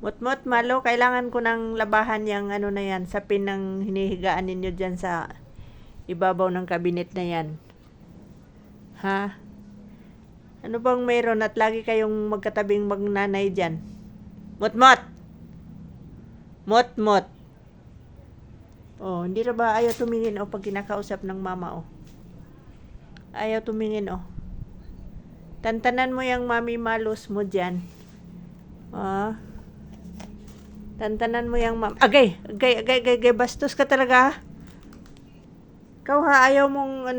Mot-mot, malo, kailangan ko ng labahan yung ano na yan, sapin ng hinihigaan ninyo dyan sa ibabaw ng kabinet na yan. Ha? Ano bang mayroon at lagi kayong magkatabing magnanay dyan? Mot-mot! Mot-mot! Oh, hindi na ba ayaw tumingin pag kinakausap ng mama Ayaw tumingin Tantanan mo yung mami malos mo dyan. Tantanan mo yung agay, bastos ka talaga. Ikaw ayaw mong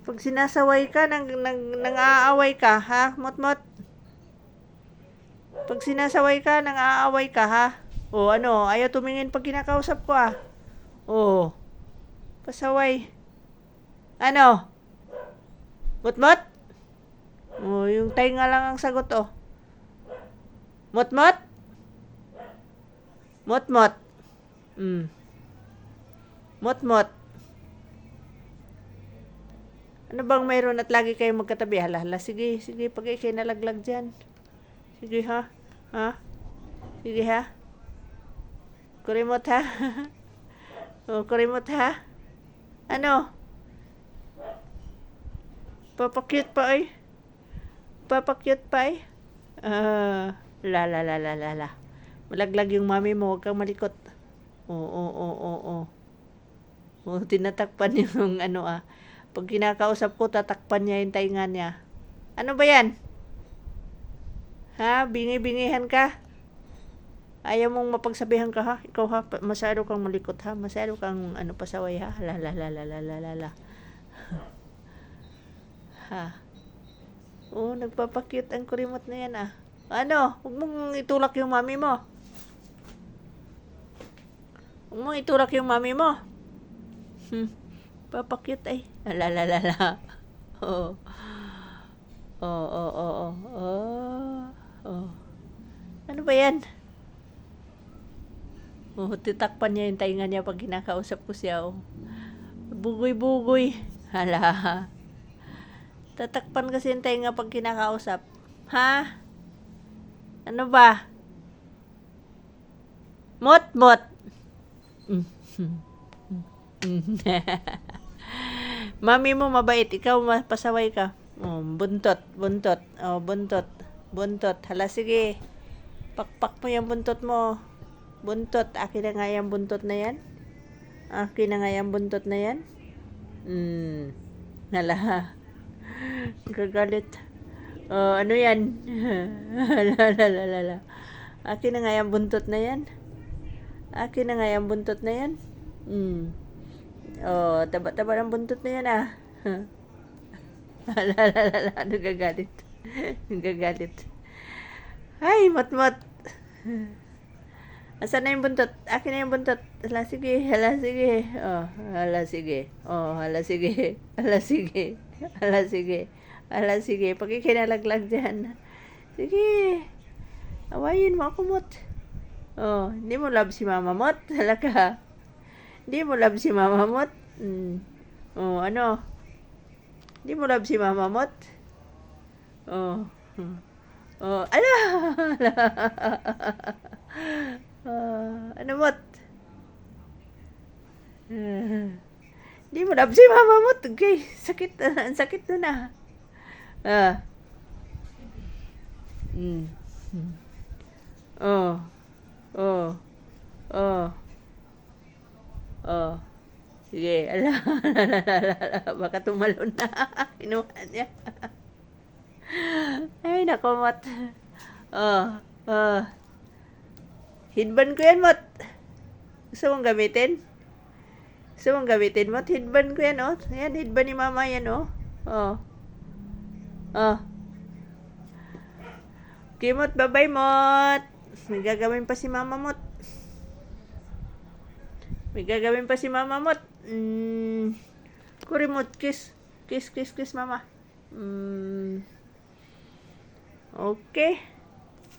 Pag sinasaway ka, nang-aaway ka, ha? Mot-mot. Pag sinasaway ka, nang-aaway ka, ha? Ayaw tumingin pag kinakausap ko, pasaway. Mot-mot? Yung tainga lang ang sagot, Mot-mot? Mot-mot. Mot-mot. Ano bang mayroon at lagi kayong magkatabi? Hala, sige, pag ikay nalaglag dyan. Sige, ha? Sige, ha? Kurimot, ha? Kurimot, ha? Papakyut pa, Papakyut pa, La. Malaglag yung mami mo, huwag kang malikot. Tinatakpan yung Pag kinakausap ko, tatakpan niya yung tainga niya. Ano ba yan? Ha? Bingi-bingihan ka? Ayaw mong mapagsabihan ka, ha? Ikaw, ha? Masyado kang malikot, ha? Masyado kang pasaway, ha? La. Ha? Nagpapakyut ang kurimot na yan, Huwag mong itulak yung mami mo. Huwag mong itulak yung mami mo. Papakyut La. Ano ba yan? Titakpan niya yung tainga niya pag kinakausap ko siya, Bugoy. Hala. Tatakpan kasi yung tainga pag kinakausap. Ha? Ano ba? Mot-mot. Mami mo mabait, ikaw pasaway ka. Buntot. Buntot. Hala, sige. Pakpak mo yung buntot mo. Buntot. Akin na nga yung buntot na yan. Hala. Gagalit. Ano yan? Hala. Akin na nga yung buntot na yan. Taba-taba ng buntot na yan, Hala. Nagagalit. Ay, mot-mot. Asan na yung buntot? Akin na yung buntot. Hala, sige. Hala, sige. Pag ikinalaglag dyan. Sige. Awayin mo ako, Mot. Hindi mo love si Mama Mot. Hala ka. Hindi mo love si Mama Mot. Hindi mo love si Mama Mot. Ala. Ano, Mot? Hindi mo love si Mama Mot. Okay, sakit. Ang sakit na. Sige, ala. Baka tumalon na. Kinuha niya. Ay, nako, Mot. Headband ko yan, Mot. Gusto mong gamitin? Mot? Headband ko yan, Yan, headband ni Mama yan, Okay, Mot. Bye-bye, Mot. May gagawin pa si Mama Mot. Kurimot, kiss. Kiss, Mama. Okay.